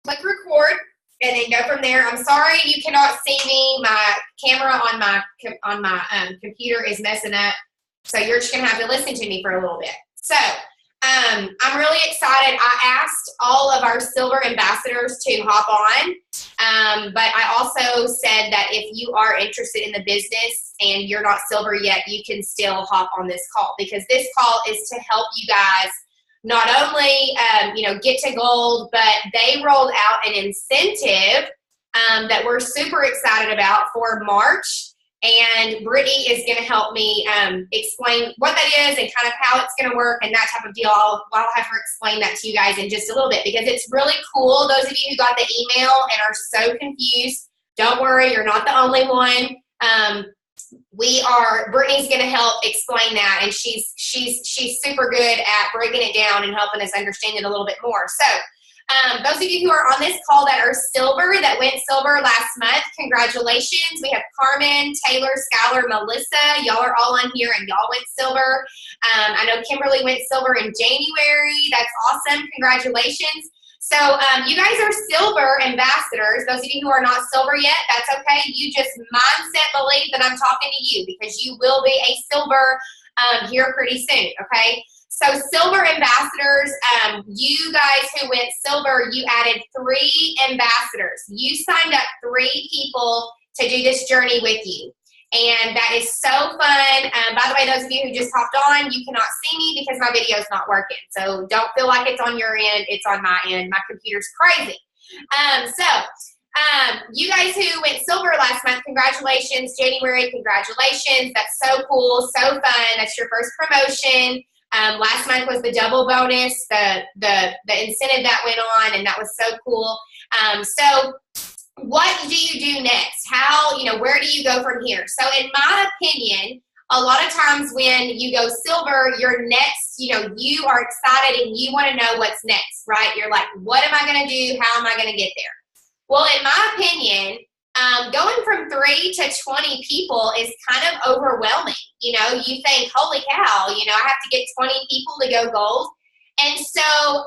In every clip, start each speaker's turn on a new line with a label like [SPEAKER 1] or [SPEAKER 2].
[SPEAKER 1] click record and then go from there. I'm sorry you cannot see me. My camera on my computer is messing up, so you're just gonna have to listen to me for a little bit. So I'm really excited. I asked all of our silver ambassadors to hop on, but I also said that if you are interested in the business and you're not silver yet, you can still hop on this call, because this call is to help you guys not only get to gold, but they rolled out an incentive that we're super excited about for March. And Brittany is going to help me explain what that is and kind of how it's going to work and that type of deal. I'll have her explain that to you guys in just a little bit, because it's really cool. Those of you who got the email and are so confused, don't worry, you're not the only one. Brittany's going to help explain that, and she's super good at breaking it down and helping us understand it a little bit more. So those of you who are on this call that are silver, that went silver last month, congratulations. We have Carmen, Taylor, Skylar, Melissa. Y'all are all on here and y'all went silver. I know Kimberly went silver in January. That's awesome. Congratulations. So you guys are silver ambassadors. Those of you who are not silver yet, that's okay. You just mindset believe that I'm talking to you, because you will be a silver here pretty soon, okay? So silver ambassadors, you guys who went silver, you added 3 ambassadors. You signed up 3 people to do this journey with you. And that is so fun. By the way, those of you who just hopped on, you cannot see me because my video is not working. So don't feel like it's on your end. It's on my end. My computer's crazy. You guys who went silver last month, congratulations. January, congratulations. That's so cool, so fun. That's your first promotion. Last month was the double bonus, the incentive that went on, and that was so cool. So what do you do next? Where do you go from here? So in my opinion, a lot of times when you go silver, you're next, you are excited and you want to know what's next, right? You're like, what am I going to do? How am I going to get there? Well, in my opinion, going from 3 to 20 people is kind of overwhelming. You think, holy cow, I have to get 20 people to go gold. And so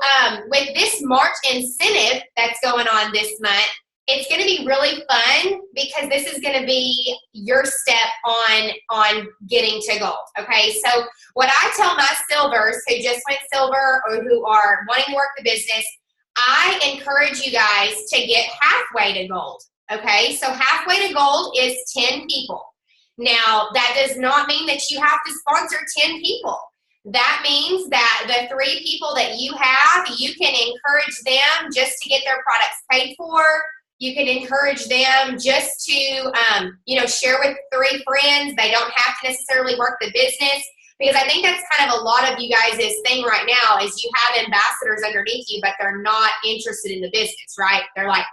[SPEAKER 1] with this March incentive that's going on this month, it's going to be really fun, because this is going to be your step on getting to gold. Okay, so what I tell my silvers who just went silver or who are wanting to work the business, I encourage you guys to get halfway to gold. Okay, so halfway to gold is 10 people. Now, that does not mean that you have to sponsor 10 people. That means that the 3 people that you have, you can encourage them just to get their products paid for. You can encourage them just to, share with 3 friends. They don't have to necessarily work the business, because I think that's kind of a lot of you guys' thing right now is you have ambassadors underneath you, but they're not interested in the business, right? They're like,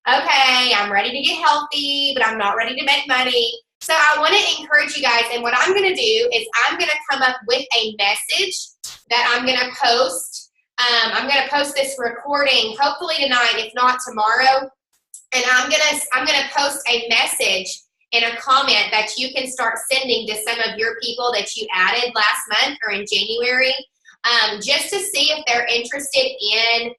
[SPEAKER 1] okay, I'm ready to get healthy, but I'm not ready to make money. So I want to encourage you guys, and what I'm going to do is I'm going to come up with a message that I'm going to post. I'm going to post this recording hopefully tonight, if not tomorrow. And I'm gonna post a message in a comment that you can start sending to some of your people that you added last month or in January, just to see if they're interested in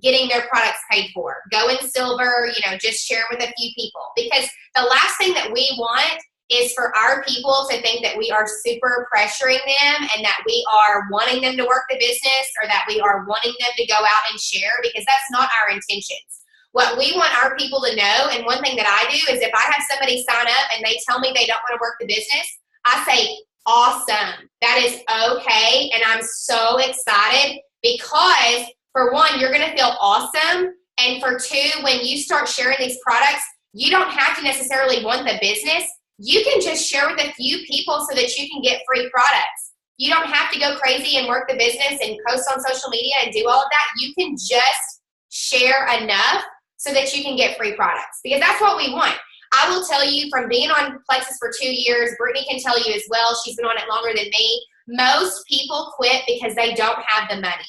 [SPEAKER 1] getting their products paid for. Going silver, just share with a few people, because the last thing that we want is for our people to think that we are super pressuring them and that we are wanting them to work the business, or that we are wanting them to go out and share, because that's not our intentions. What we want our people to know, and one thing that I do is if I have somebody sign up and they tell me they don't want to work the business, I say, awesome, that is okay, and I'm so excited, because for one, you're going to feel awesome, and for 2, when you start sharing these products, you don't have to necessarily want the business. You can just share with a few people so that you can get free products. You don't have to go crazy and work the business and post on social media and do all of that. You can just share enough so that you can get free products, because that's what we want. I will tell you, from being on Plexus for 2 years, Brittany can tell you as well, she's been on it longer than me, most people quit because they don't have the money.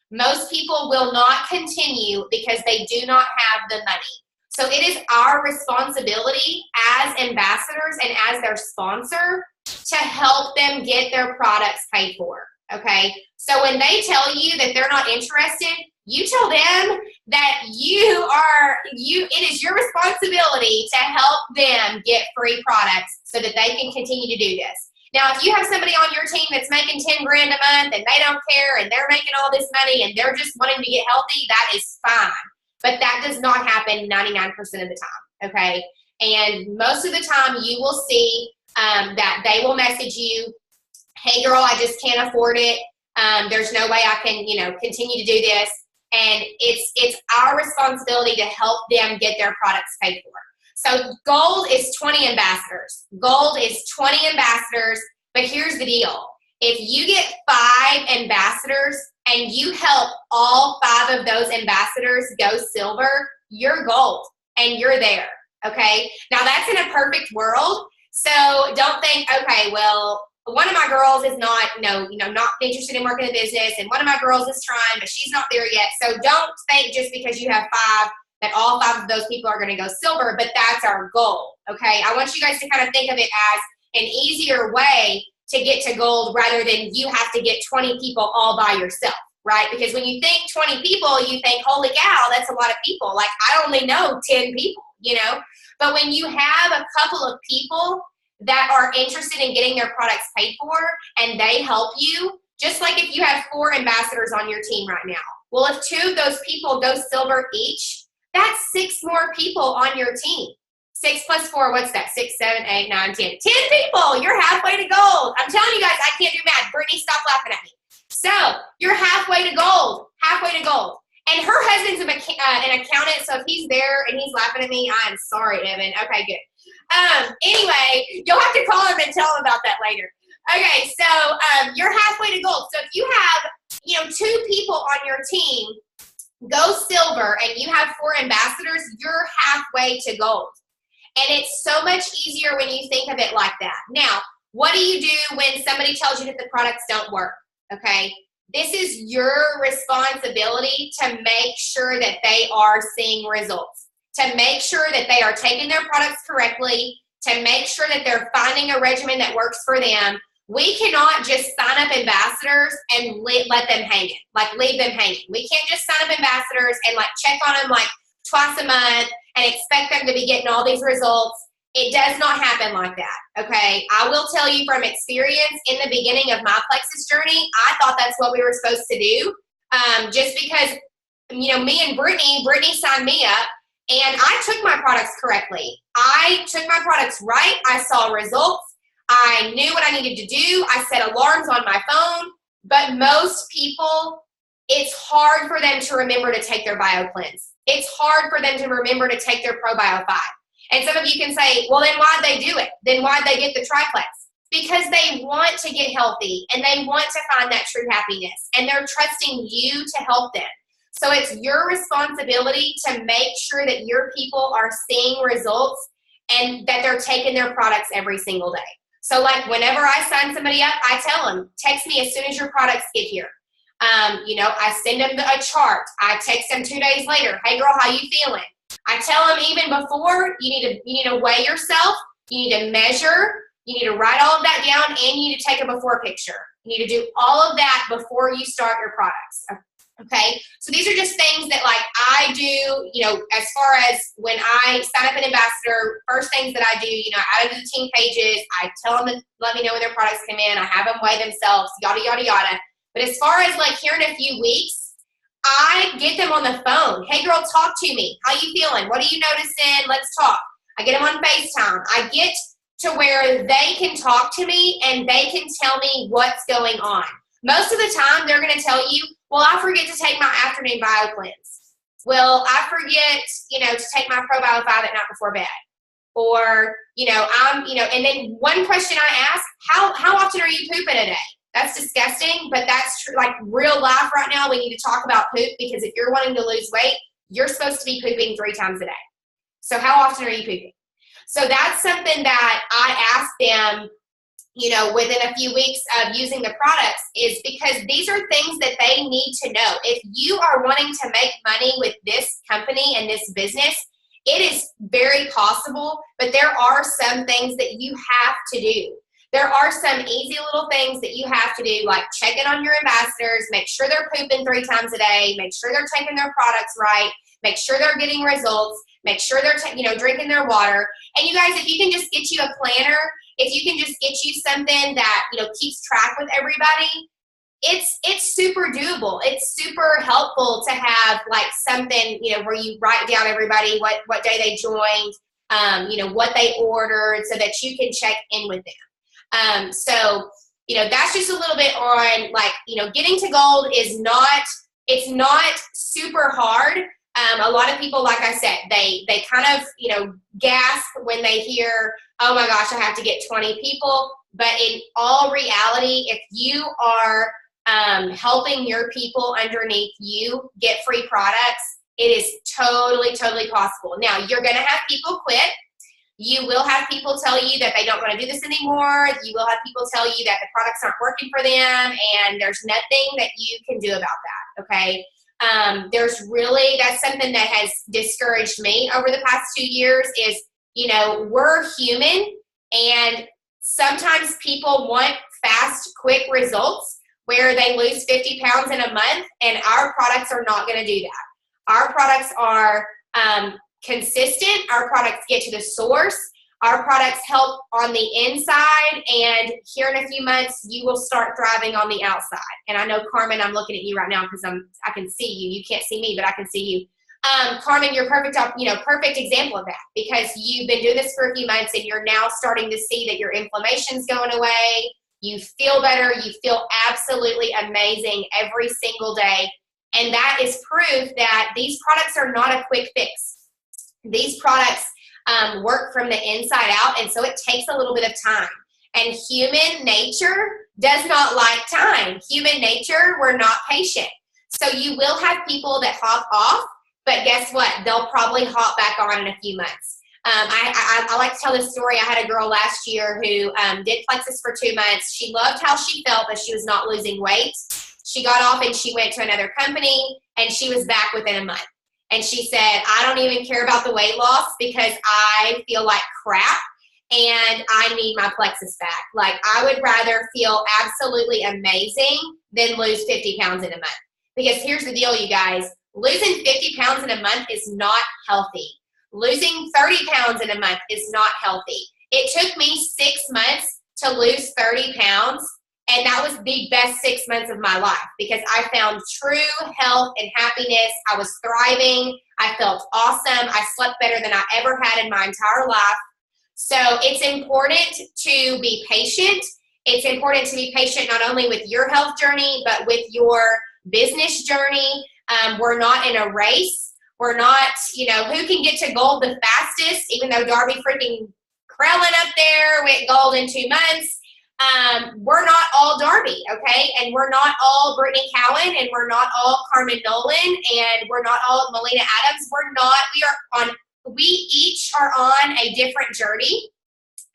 [SPEAKER 1] Most people will not continue because they do not have the money. So it is our responsibility as ambassadors and as their sponsor to help them get their products paid for, okay? So when they tell you that they're not interested, You tell them that it is your responsibility to help them get free products so that they can continue to do this. Now, if you have somebody on your team that's making 10 grand a month and they don't care and they're making all this money and they're just wanting to get healthy, that is fine. But that does not happen 99% of the time, okay? And most of the time you will see that they will message you, hey girl, I just can't afford it. There's no way I can, continue to do this. And it's our responsibility to help them get their products paid for. So gold is 20 ambassadors. Gold is 20 ambassadors, but here's the deal. If you get 5 ambassadors and you help all 5 of those ambassadors go silver, you're gold and you're there, okay? Now that's in a perfect world. So don't think, okay, well, one of my girls is not interested in working in the business, and one of my girls is trying, but she's not there yet. So don't think just because you have 5 that all 5 of those people are going to go silver, but that's our goal, okay? I want you guys to kind of think of it as an easier way to get to gold rather than you have to get 20 people all by yourself, right? Because when you think 20 people, you think, holy cow, that's a lot of people. Like, I only know 10 people, But when you have a couple of people that are interested in getting their products paid for and they help you, just like if you have 4 ambassadors on your team right now. Well, if 2 of those people go silver each, that's 6 more people on your team. 6 plus 4, what's that? 6, 7, 8, 9, 10. 10 people, you're halfway to gold. I'm telling you guys, I can't do math. Brittany, stop laughing at me. So you're halfway to gold, And her husband's an accountant, so if he's there and he's laughing at me, I'm sorry, Evan. Okay, good. Anyway, you'll have to call him and tell him about that later. Okay, so you're halfway to gold. So if you have, 2 people on your team go silver and you have 4 ambassadors, you're halfway to gold. And it's so much easier when you think of it like that. Now, what do you do when somebody tells you that the products don't work? Okay, this is your responsibility to make sure that they are seeing results, to make sure that they are taking their products correctly, to make sure that they're finding a regimen that works for them. We cannot just sign up ambassadors and let them hanging, leave them hanging. We can't just sign up ambassadors and check on them twice a month and expect them to be getting all these results. It does not happen like that, okay? I will tell you from experience, in the beginning of my Plexus journey, I thought that's what we were supposed to do, just because, me and Brittany signed me up, and I took my products correctly. I took my products right. I saw results. I knew what I needed to do. I set alarms on my phone, but most people, it's hard for them to remember to take their BioCleanse. It's hard for them to remember to take their ProBio 5. And some of you can say, well, then why'd they do it? Then why'd they get the triplex? Because they want to get healthy and they want to find that true happiness and they're trusting you to help them. So it's your responsibility to make sure that your people are seeing results and that they're taking their products every single day. So whenever I sign somebody up, I tell them, text me as soon as your products get here. I send them a chart. I text them 2 days later. Hey girl, how you feeling? I tell them even before, you need to weigh yourself. You need to measure. You need to write all of that down, and you need to take a before picture. You need to do all of that before you start your products. Okay, so these are just things that I do, as far as when I sign up an ambassador, first things that I do, I add to the team pages, I tell them to let me know when their products come in, I have them weigh themselves, yada, yada, yada. But as far as here in a few weeks, I get them on the phone. Hey girl, talk to me. How you feeling? What are you noticing? Let's talk. I get them on FaceTime. I get to where they can talk to me and they can tell me what's going on. Most of the time, they're going to tell you, well, I forget to take my afternoon BioCleanse. Well, I forget, to take my ProBio 5 at night before bed. Or, and then one question I ask, how often are you pooping a day? That's disgusting, but that's true. Real life right now, we need to talk about poop because if you're wanting to lose weight, you're supposed to be pooping 3 times a day. So how often are you pooping? So that's something that I ask them, within a few weeks of using the products, is because these are things that they need to know. If you are wanting to make money with this company and this business, it is very possible, but there are some things that you have to do. There are some easy little things that you have to do, like check in on your ambassadors, make sure they're pooping 3 times a day, make sure they're taking their products right, make sure they're getting results, make sure they're drinking their water. And you guys, if you can just get you a planner, if you can just get you something that keeps track with everybody, it's super doable. It's super helpful to have like something where you write down everybody what day they joined, what they ordered, so that you can check in with them. So that's just a little bit on like getting to gold is not, it's not super hard. A lot of people, like I said, they kind of gasp when they hear, oh my gosh, I have to get 20 people. But in all reality, if you are helping your people underneath you get free products, it is totally possible. Now, you're going to have people quit. You will have people tell you that they don't want to do this anymore. You will have people tell you that the products aren't working for them, and there's nothing that you can do about that, okay? That's something that has discouraged me over the past 2 years is, we're human, and sometimes people want fast, quick results where they lose 50 pounds in a month, and our products are not going to do that. Our products are consistent. Our products get to the source. Our products help on the inside, and here in a few months, you will start thriving on the outside. And I know, Carmen, I'm looking at you right now because I can see you. You can't see me, but I can see you. Carmen, you're perfect example of that, because you've been doing this for a few months, and you're now starting to see that your inflammation's going away. You feel better. You feel absolutely amazing every single day. And that is proof that these products are not a quick fix. These products work from the inside out, and so it takes a little bit of time. And human nature does not like time. Human nature, we're not patient. So you will have people that hop off, but guess what? They'll probably hop back on in a few months. I like to tell this story. I had a girl last year who did Plexus for 2 months. She loved how she felt, but she was not losing weight. She got off and she went to another company, and she was back within a month. And she said, I don't even care about the weight loss because I feel like crap and I need my Plexus back. Like, I would rather feel absolutely amazing than lose 50 pounds in a month. Because here's the deal, you guys. Losing 50 pounds in a month is not healthy. Losing 30 pounds in a month is not healthy. It took me 6 months to lose 30 pounds. And that was the best 6 months of my life, because I found true health and happiness. I was thriving. I felt awesome. I slept better than I ever had in my entire life. So it's important to be patient. It's important to be patient not only with your health journey, but with your business journey. We're not in a race. We're not, who can get to gold the fastest, even though Darby freaking Krellin up there went gold in 2 months. We're not all Darby, okay? And we're not all Brittany Cowan, and we're not all Carmen Nolan, and we're not all Melina Adams. We each are on a different journey,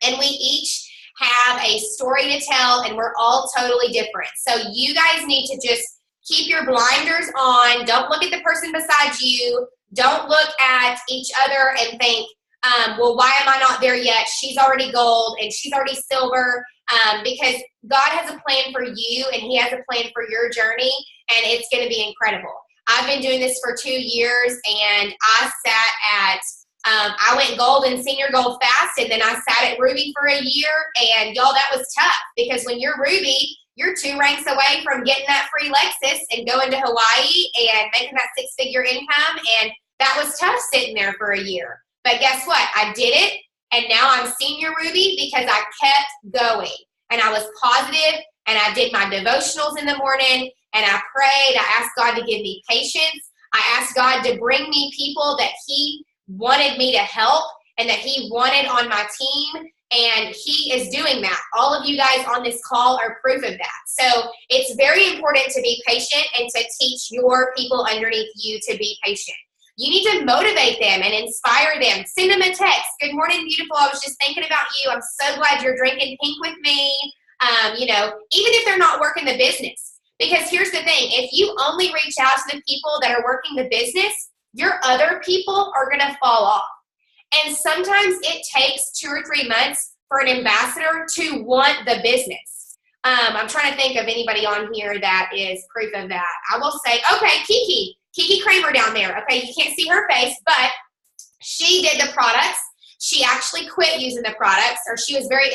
[SPEAKER 1] and we each have a story to tell, and we're all totally different. So you guys need to just keep your blinders on. Don't look at the person beside you. Don't look at each other and think, well, why am I not there yet? She's already gold and she's already silver, because God has a plan for you, and He has a plan for your journey, and it's going to be incredible. I've been doing this for 2 years, and I went gold and senior gold fast, and then I sat at Ruby for a year, and y'all, that was tough, because when you're Ruby, you're 2 ranks away from getting that free Lexus and going to Hawaii and making that 6-figure income, and that was tough sitting there for a year. But guess what? I did it, and now I'm senior Ruby because I kept going, and I was positive, and I did my devotionals in the morning, and I prayed. I asked God to give me patience. I asked God to bring me people that He wanted me to help and that He wanted on my team, and He is doing that. All of you guys on this call are proof of that. So it's very important to be patient and to teach your people underneath you to be patient. You need to motivate them and inspire them. Send them a text. Good morning, beautiful. I was just thinking about you. I'm so glad you're drinking pink with me. Even if they're not working the business. Because here's the thing. If you only reach out to the people that are working the business, your other people are going to fall off. And sometimes it takes 2 or 3 months for an ambassador to want the business. I'm trying to think of anybody on here that is proof of that. I will say, okay, Kiki Kramer down there. Okay, you can't see her face, but she did the products. She actually quit using the products, or she was very,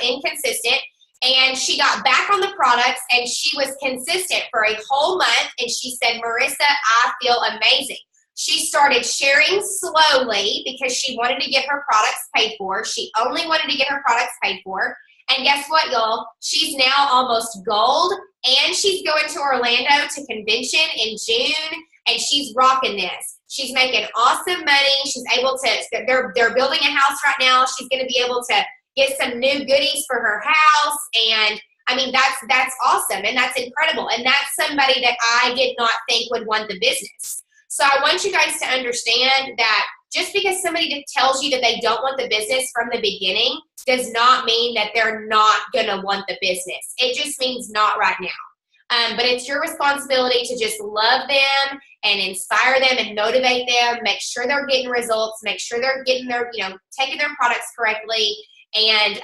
[SPEAKER 1] inconsistent. And she got back on the products, and she was consistent for a whole month. And she said, Marissa, I feel amazing. She started sharing slowly because she wanted to get her products paid for. She only wanted to get her products paid for. And guess what, y'all? She's now almost gold, and she's going to Orlando to convention in June, and she's rocking this. She's making awesome money. She's able to, they're building a house right now. She's going to be able to get some new goodies for her house. And I mean, that's awesome. And that's incredible. And that's somebody that I did not think would want the business. So I want you guys to understand that just because somebody tells you that they don't want the business from the beginning does not mean that they're not going to want the business. It just means not right now. But it's your responsibility to just love them and inspire them and motivate them, make sure they're getting results, make sure they're getting their, taking their products correctly. And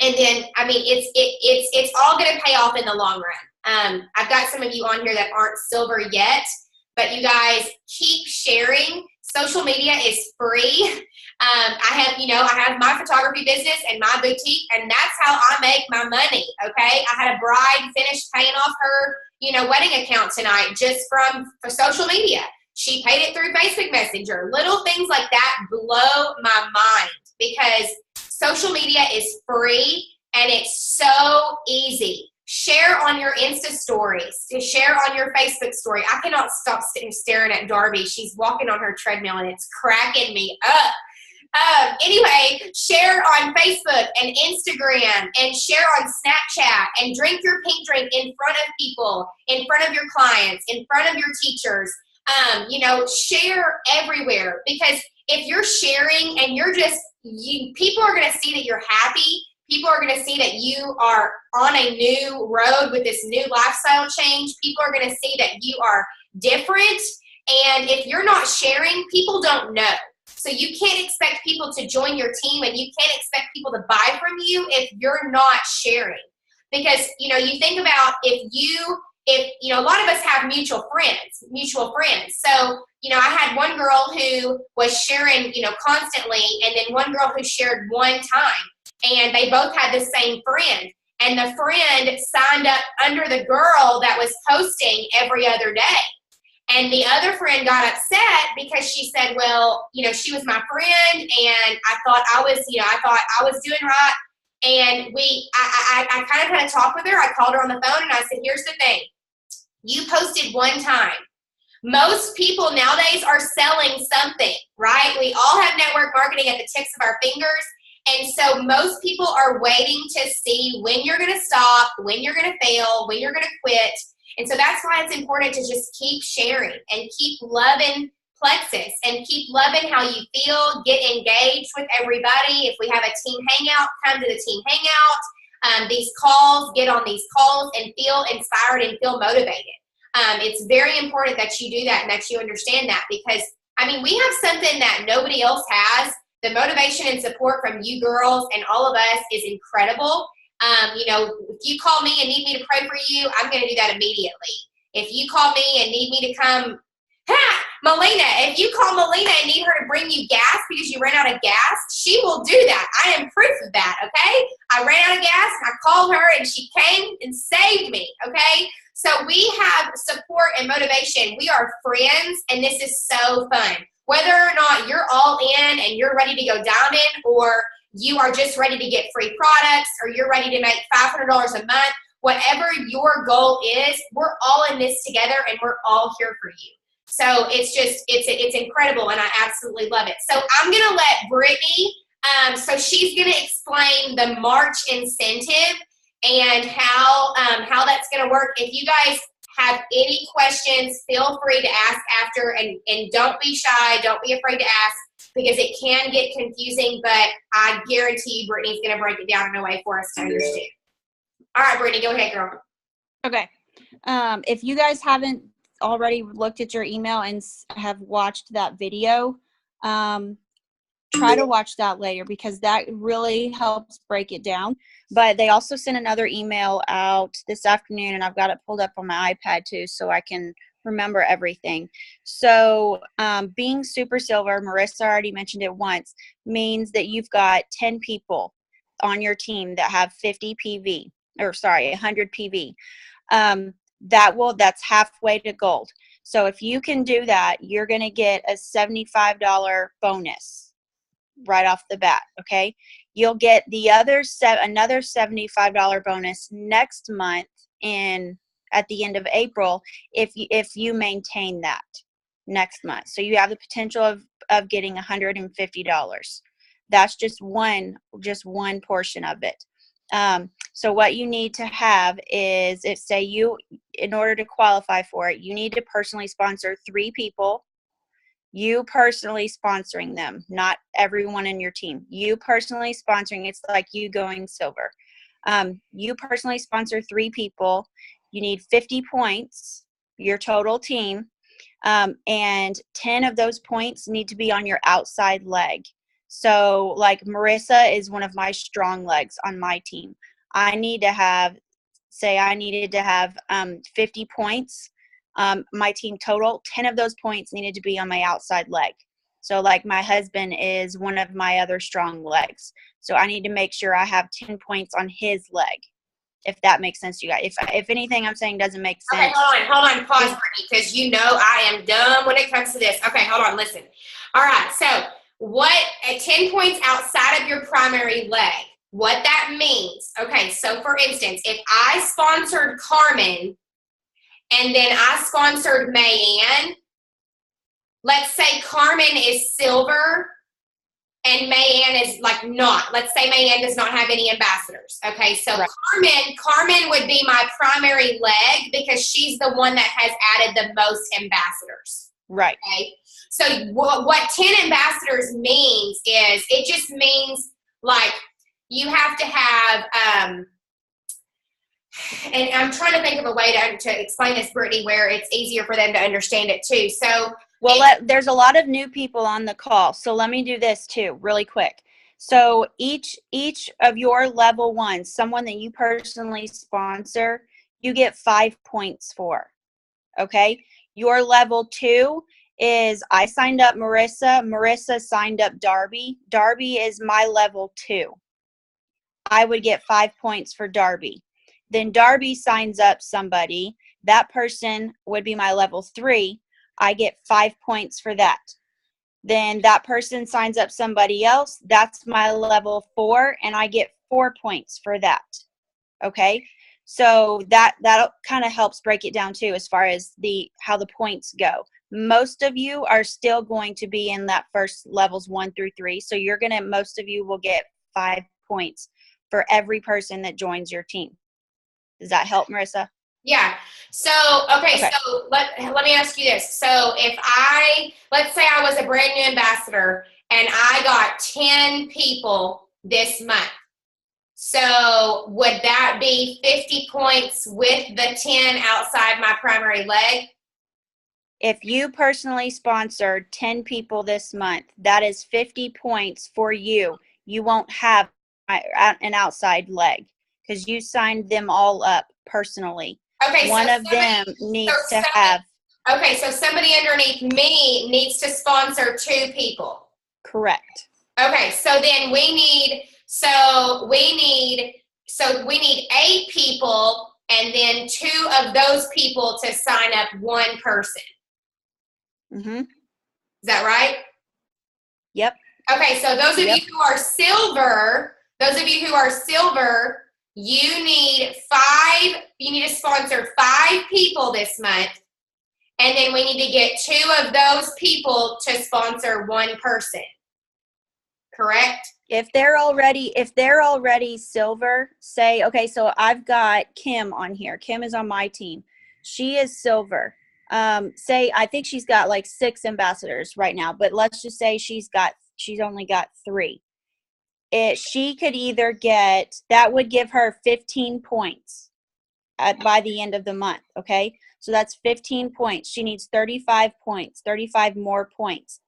[SPEAKER 1] then, I mean, it's all going to pay off in the long run. I've got some of you on here that aren't silver yet, but you guys keep sharing. Social media is free. I have my photography business and my boutique, and that's how I make my money. Okay. I had a bride finish paying off her, wedding account tonight just for social media. She paid it through Facebook Messenger. Little things like that blow my mind because social media is free and it's so easy. Share on your Insta stories, to share on your Facebook story. I cannot stop staring at Darby. She's walking on her treadmill and it's cracking me up. Anyway, share on Facebook and Instagram and share on Snapchat and drink your pink drink in front of people, in front of your clients, in front of your teachers. Share everywhere because if you're sharing and people are going to see that you're happy. People are going to see that you are on a new road with this new lifestyle change. People are going to see that you are different. And if you're not sharing, people don't know. So you can't expect people to join your team and you can't expect people to buy from you if you're not sharing. Because, you think about if a lot of us have mutual friends. So, I had one girl who was sharing, constantly, and then one girl who shared one time. And they both had the same friend. And the friend signed up under the girl that was posting every other day. And the other friend got upset because she said, well, she was my friend and I thought I was doing right. And I kind of had a talk with her. I called her on the phone and I said, here's the thing. You posted one time. Most people nowadays are selling something, right? We all have network marketing at the tips of our fingers. And so most people are waiting to see when you're going to stop, when you're going to fail, when you're going to quit. And so that's why it's important to just keep sharing and keep loving Plexus and keep loving how you feel. Get engaged with everybody. If we have a team hangout, come to the team hangout. These calls, get on these calls and feel inspired and feel motivated. It's very important that you do that and that you understand that because, we have something that nobody else has. The motivation and support from you girls and all of us is incredible. If you call me and need me to pray for you, I'm going to do that immediately. If you call me and need me to come, Melina, if you call Melina and need her to bring you gas because you ran out of gas, she will do that. I am proof of that, okay? I ran out of gas and I called her and she came and saved me, okay? So we have support and motivation. We are friends and this is so fun. Whether or not you're all in and you're ready to go diamond or you are just ready to get free products or you're ready to make $500 a month, whatever your goal is, we're all in this together and we're all here for you. So it's incredible and I absolutely love it. So I'm going to let Brittany, so she's going to explain the March incentive and how that's going to work. If you guys have any questions, feel free to ask after and don't be shy. Don't be afraid to ask because it can get confusing, but I guarantee Brittany's going to break it down in a way for us to understand. All right, Brittany, go ahead, girl.
[SPEAKER 2] Okay. If you guys haven't already looked at your email and have watched that video, try to watch that later because that really helps break it down. But they also sent another email out this afternoon, and I've got it pulled up on my iPad too, so I can remember everything. So being super silver, Marissa already mentioned it once, means that you've got 10 people on your team that have 50 PV, or sorry, 100 PV. That's halfway to gold. So if you can do that, you're going to get a $75 bonus right off the bat. Okay. You'll get the another $75 bonus next month at the end of April if you maintain that next month. So you have the potential of getting $150. That's just one portion of it. So what you need to have is, in order to qualify for it, you need to personally sponsor 3 people. You personally sponsoring them, not everyone in your team. You personally sponsoring, it's like you going silver. You personally sponsor 3 people. You need 50 points, your total team, and 10 of those points need to be on your outside leg. So like Marissa is one of my strong legs on my team. I needed to have 50 points. My team total, 10 of those points needed to be on my outside leg. So like my husband is one of my other strong legs. So I need to make sure I have 10 points on his leg, if that makes sense to you guys. If anything I'm saying doesn't make sense.
[SPEAKER 1] Okay, hold on, pause, Brittany, because you know I am dumb when it comes to this. Okay, hold on, listen. All right, so at 10 points outside of your primary leg, what that means, okay, so for instance, if I sponsored Carmen and then I sponsored Mayanne, let's say Carmen is silver and Mayanne is like not. Let's say Mayanne does not have any ambassadors. Okay, so right. Carmen would be my primary leg because she's the one that has added the most ambassadors.
[SPEAKER 2] Right.
[SPEAKER 1] Okay. So what 10 ambassadors means is, it just means like you have to have, and I'm trying to think of a way to explain this, Brittany, where it's easier for them to understand it too. So,
[SPEAKER 2] well, there's a lot of new people on the call, so let me do this too, really quick. So each of your level 1, someone that you personally sponsor, you get 5 points for. Okay. Your level 2 is, I signed up Marissa. Marissa signed up Darby. Darby is my level 2. I would get 5 points for Darby. Then Darby signs up somebody. That person would be my level 3. I get 5 points for that. Then that person signs up somebody else. That's my level 4, and I get 4 points for that. Okay? So that kind of helps break it down too, as far as how the points go. Most of you are still going to be in that first levels 1 through 3. So most of you will get 5 points for every person that joins your team. Does that help, Marissa?
[SPEAKER 1] Yeah. So, okay. So let me ask you this. So let's say I was a brand new ambassador and I got 10 people this month. So would that be 50 points with the 10 outside my primary leg?
[SPEAKER 2] If you personally sponsored 10 people this month, that is 50 points for you. You won't have an outside leg because you signed them all up personally. Okay, one of them needs to have.
[SPEAKER 1] Okay, so somebody underneath me needs to sponsor 2 people.
[SPEAKER 2] Correct.
[SPEAKER 1] Okay, so then we need 8 people, and then 2 of those people to sign up 1 person.
[SPEAKER 2] Mm-hmm.
[SPEAKER 1] Is that right?
[SPEAKER 2] Yep.
[SPEAKER 1] Okay, so those of you who are silver, you need to sponsor 5 people this month, and then we need to get 2 of those people to sponsor 1 person. Correct?
[SPEAKER 2] If they're already silver, say, okay, so I've got Kim on here. Kim is on my team. She is silver. I think she's got like 6 ambassadors right now, but let's just say she's only got 3. She could either that would give her 15 points by the end of the month. Okay. So that's 15 points. She needs 35 points, 35 more points.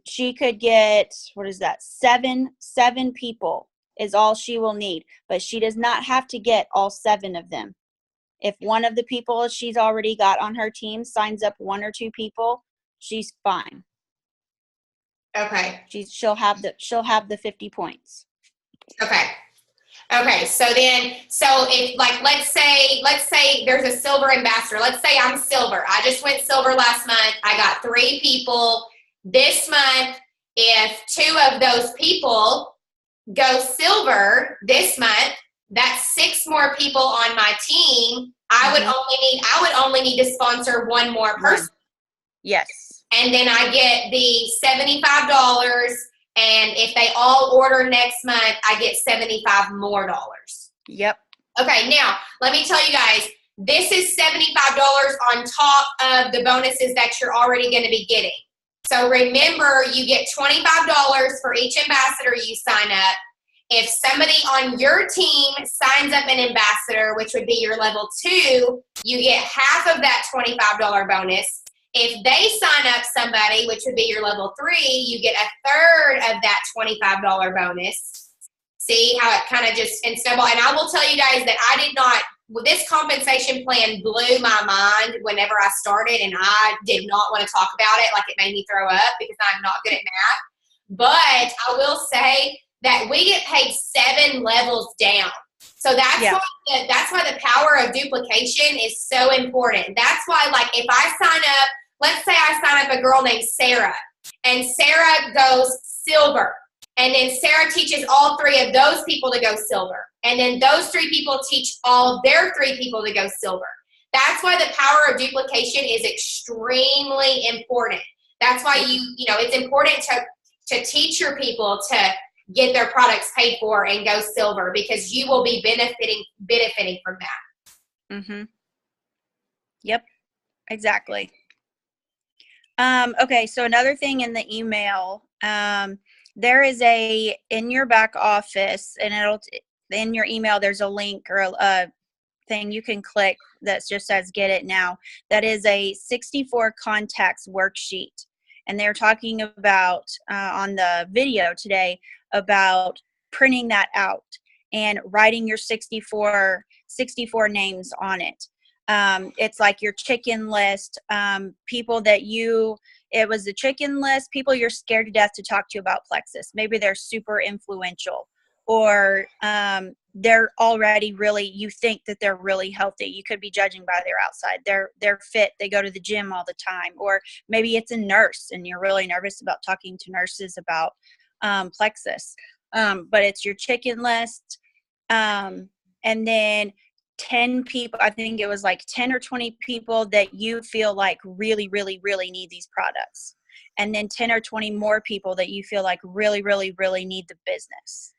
[SPEAKER 2] She could get, what is that? Seven people is all she will need, but she does not have to get all 7 of them. If one of the people she's already got on her team signs up 1 or 2 people, she's fine.
[SPEAKER 1] Okay.
[SPEAKER 2] She'll have the 50 points.
[SPEAKER 1] Okay. Okay. So if like, let's say there's a silver ambassador. Let's say I'm silver. I just went silver last month. I got 3 people. This month, if 2 of those people go silver this month, that's 6 more people on my team. I would only need to sponsor 1 more person.
[SPEAKER 2] Yes.
[SPEAKER 1] And then I get the $75, and if they all order next month, I get $75 more.
[SPEAKER 2] Yep.
[SPEAKER 1] Okay, now let me tell you guys, this is $75 on top of the bonuses that you're already going to be getting. So remember, you get $25 for each ambassador you sign up. If somebody on your team signs up an ambassador, which would be your level 2, you get half of that $25 bonus. If they sign up somebody, which would be your level 3, you get a third of that $25 bonus. See how it kind of just snowballed? And I will tell you guys that I did not, this compensation plan blew my mind whenever I started, and I did not want to talk about it. Like, it made me throw up because I'm not good at math. But I will say that we get paid 7 levels down. So that's why the power of duplication is so important. That's why, like, if I sign up, let's say I sign up a girl named Sarah, and Sarah goes silver. And then Sarah teaches all 3 of those people to go silver. And then those 3 people teach all their 3 people to go silver. That's why the power of duplication is extremely important. That's why it's important to teach your people to get their products paid for and go silver, because you will be benefiting from that.
[SPEAKER 2] Mm-hmm. Yep, exactly. Okay, so another thing in the email, there is in your back office, and in your email, there's a link or a thing you can click that just says get it now. That is a 64 contacts worksheet. And they're talking about on the video today about printing that out and writing your 64 names on it. It's like your chicken list, people that it was the chicken list, people you're scared to death to talk to about Plexus. Maybe they're super influential, or they're already you think that they're really healthy. You could be judging by their outside. They're fit. They go to the gym all the time. Or maybe it's a nurse and you're really nervous about talking to nurses about Plexus. But it's your chicken list. And then 10 people, I think it was like 10 or 20 people that you feel like really, really, really need these products. And then 10 or 20 more people that you feel like really, really, really need the business.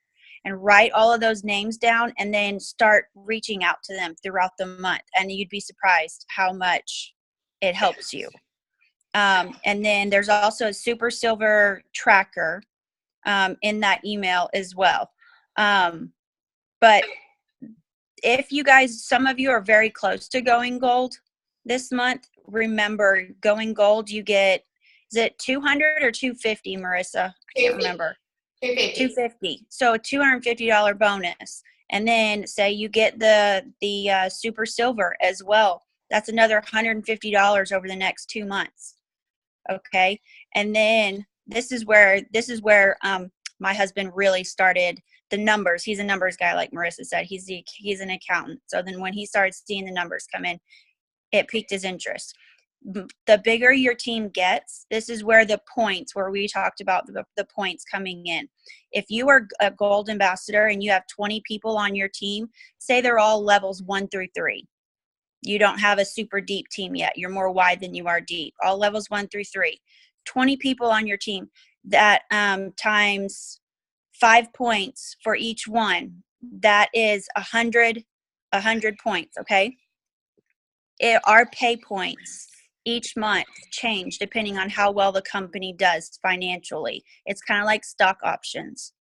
[SPEAKER 2] And write all of those names down and then start reaching out to them throughout the month. And you'd be surprised how much it helps you. And then there's also a super silver tracker in that email as well. But if you guys, some of you are very close to going gold this month, remember, going gold, you get, is it 200 or 250, Marissa? I can't remember. 250. So a $250 bonus. And then say you get the super silver as well. That's another $150 over the next 2 months. Okay. And then this is where my husband really started the numbers. He's a numbers guy, like Marissa said. He's an accountant. So then when he started seeing the numbers come in, it piqued his interest. The bigger your team gets, this is where the points, where we talked about the points coming in. If you are a gold ambassador and you have 20 people on your team, say they're all levels 1 through 3. You don't have a super deep team yet. You're more wide than you are deep. All levels 1 through 3. 20 people on your team. That times 5 points for each one. That is 100 points. Okay. Our pay points each month change depending on how well the company does financially. It's kind of like stock options.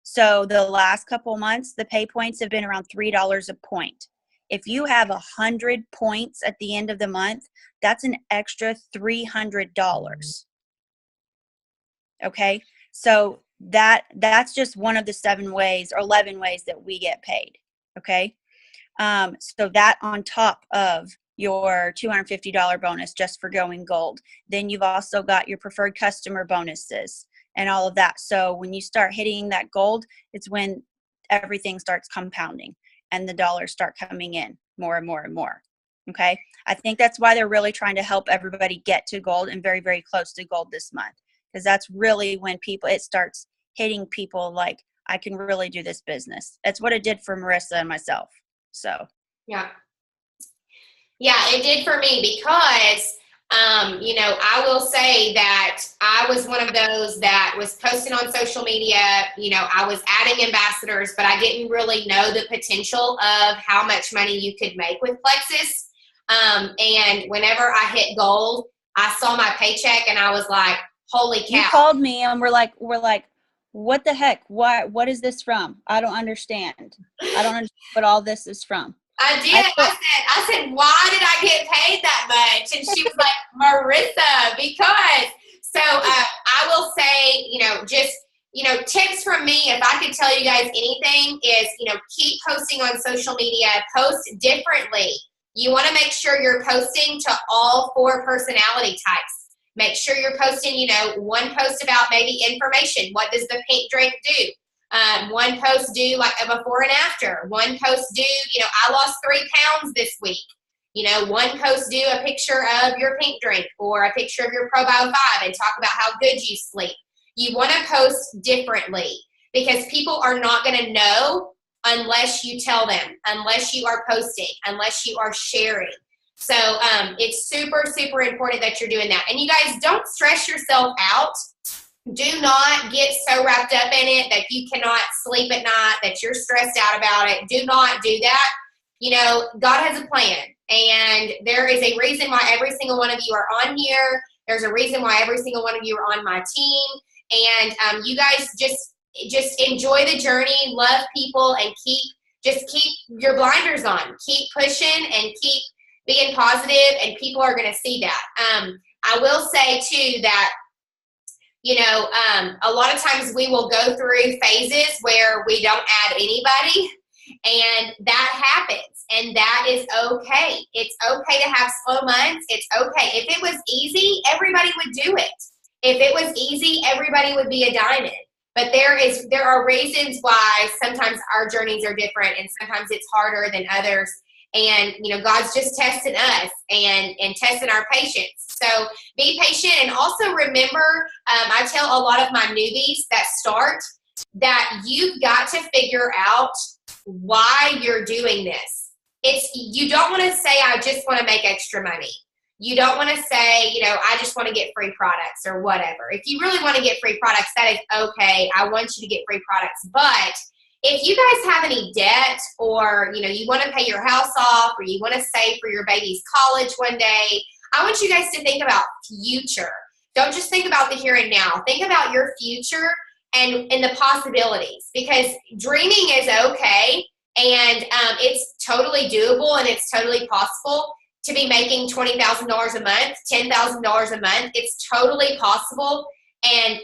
[SPEAKER 2] So the last couple months, the pay points have been around $3 a point. If you have 100 points at the end of the month, that's an extra $300. Okay. So that's just one of the 7 ways or 11 ways that we get paid. Okay. So that on top of your $250 bonus just for going gold. Then you've also got your preferred customer bonuses and all of that. So when you start hitting that gold, it's when everything starts compounding and the dollars start coming in more and more and more. Okay. I think that's why they're really trying to help everybody get to gold and very, very close to gold this month. Because that's really when it starts hitting people like, I can really do this business. That's what it did for Marissa and myself. So.
[SPEAKER 1] Yeah. Yeah, it did for me because, I will say that I was one of those that was posting on social media. I was adding ambassadors, but I didn't really know the potential of how much money you could make with Plexus. And whenever I hit gold, I saw my paycheck and I was like, holy cow.
[SPEAKER 2] You called me and we're like, what the heck? What is this from? I don't understand. I don't understand what all this is from.
[SPEAKER 1] I did. I said, why did I get paid that much? And she was like, Marissa, because. So I will say, tips from me, if I could tell you guys anything, is, keep posting on social media, post differently. You want to make sure you're posting to all 4 personality types. Make sure you're posting, one post about maybe information. What does the pink drink do? One post do like a before and after. One post do, I lost 3 pounds this week. One post do a picture of your pink drink or a picture of your Probio 5 and talk about how good you sleep. You want to post differently because people are not going to know unless you tell them, unless you are posting, unless you are sharing. So it's super, super important that you're doing that. And you guys, don't stress yourself out. Do not get so wrapped up in it that you cannot sleep at night, that you're stressed out about it. Do not do that. God has a plan, and there is a reason why every single one of you are on here. There's a reason why every single one of you are on my team, and you guys just enjoy the journey, love people, and keep your blinders on. Keep pushing and keep being positive, and people are going to see that. I will say too that a lot of times we will go through phases where we don't add anybody, and that happens, and that is okay. It's okay to have slow months. It's okay. If it was easy, everybody would do it. If it was easy, everybody would be a diamond. But there are reasons why sometimes our journeys are different, and sometimes it's harder than others. And, God's just testing us and testing our patience. So be patient, and also remember, I tell a lot of my newbies that start that you've got to figure out why you're doing this. You don't want to say, I just want to make extra money. You don't want to say, I just want to get free products or whatever. If you really want to get free products, that is okay. I want you to get free products. But if you guys have any debt, or, you want to pay your house off, or you want to save for your baby's college one day, I want you guys to think about future. Don't just think about the here and now. Think about your future and the possibilities, because dreaming is okay, and it's totally doable, and it's totally possible to be making $20,000 a month, $10,000 a month. It's totally possible. And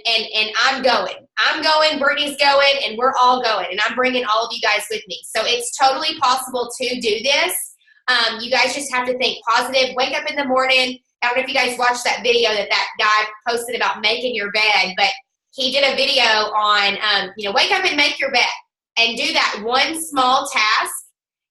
[SPEAKER 1] I'm going, Brittany's going, and we're all going, and I'm bringing all of you guys with me. So it's totally possible to do this. You guys just have to think positive. Wake up in the morning. I don't know if you guys watched that video that guy posted about making your bed, but he did a video on, wake up and make your bed, and do that one small task,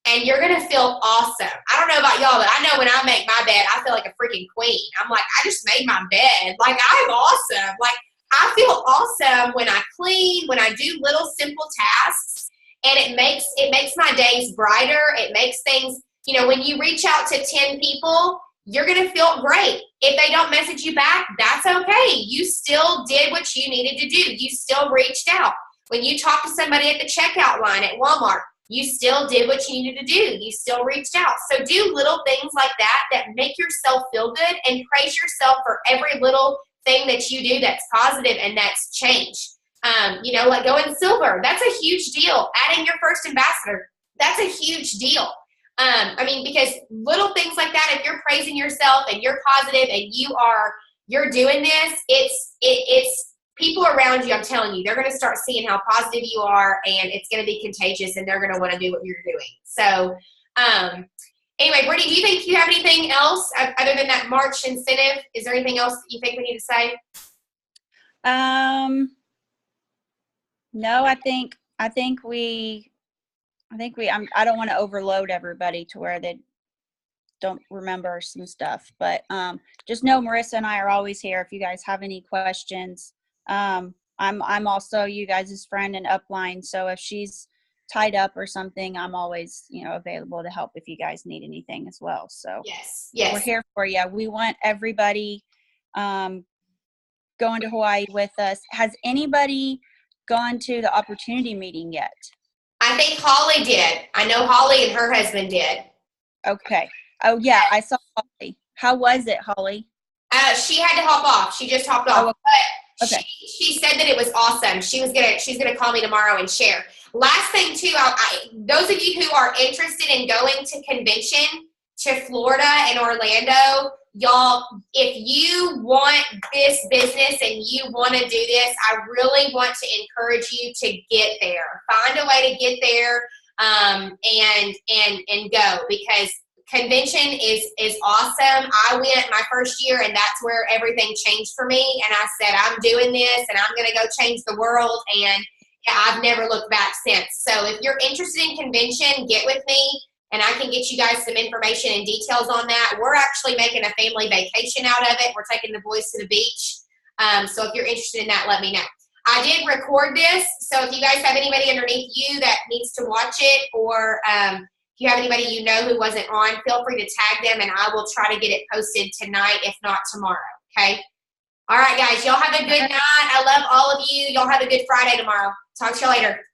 [SPEAKER 1] and you're going to feel awesome. I don't know about y'all, but I know when I make my bed, I feel like a freaking queen. I'm like, I just made my bed. Like, I'm awesome. Like, I feel awesome when I clean, when I do little simple tasks, and it makes my days brighter. It makes things, when you reach out to 10 people, you're going to feel great. If they don't message you back, that's okay. You still did what you needed to do. You still reached out. When you talk to somebody at the checkout line at Walmart, you still did what you needed to do. You still reached out. So do little things like that make yourself feel good, and praise yourself for every little thing that you do that's positive and that's change. Like going silver, that's a huge deal. Adding your first ambassador, that's a huge deal. Because little things like that, if you're praising yourself and you're positive and you're doing this, it's people people around you, I'm telling you, they're going to start seeing how positive you are, and it's going to be contagious, and they're going to want to do what you're doing. So, anyway, Brittany, do you think you have anything else other than that March incentive? Is there anything else that you think we need to say?
[SPEAKER 2] No, I don't want to overload everybody to where they don't remember some stuff, but just know Marissa and I are always here if you guys have any questions. I'm also you guys' friend and upline, so if she's tied up or something, I'm always, available to help if you guys need anything as well. So
[SPEAKER 1] yes,
[SPEAKER 2] we're here for you. We want everybody going to Hawaii with us. Has anybody gone to the opportunity meeting yet?
[SPEAKER 1] I think Holly did. I know Holly and her husband did.
[SPEAKER 2] Okay. Oh yeah, I saw Holly. How was it, Holly?
[SPEAKER 1] She had to hop off. She just hopped off.
[SPEAKER 2] Oh,
[SPEAKER 1] but
[SPEAKER 2] okay.
[SPEAKER 1] She said that it was awesome. She's gonna call me tomorrow and share. Last thing too, those of you who are interested in going to convention to Florida and Orlando, y'all, if you want this business and you want to do this, I really want to encourage you to get there. Find a way to get there, and go, because convention is awesome. I went my first year, and that's where everything changed for me. And I said, I'm doing this, and I'm going to go change the world. And I've never looked back since. So if you're interested in convention, get with me, and I can get you guys some information and details on that. We're actually making a family vacation out of it. We're taking the boys to the beach. So if you're interested in that, let me know. I did record this, so if you guys have anybody underneath you that needs to watch it, or if you have anybody you know who wasn't on, feel free to tag them, and I will try to get it posted tonight, if not tomorrow, okay? All right, guys, y'all have a good night. I love all of you. Y'all have a good Friday tomorrow. Talk to you later.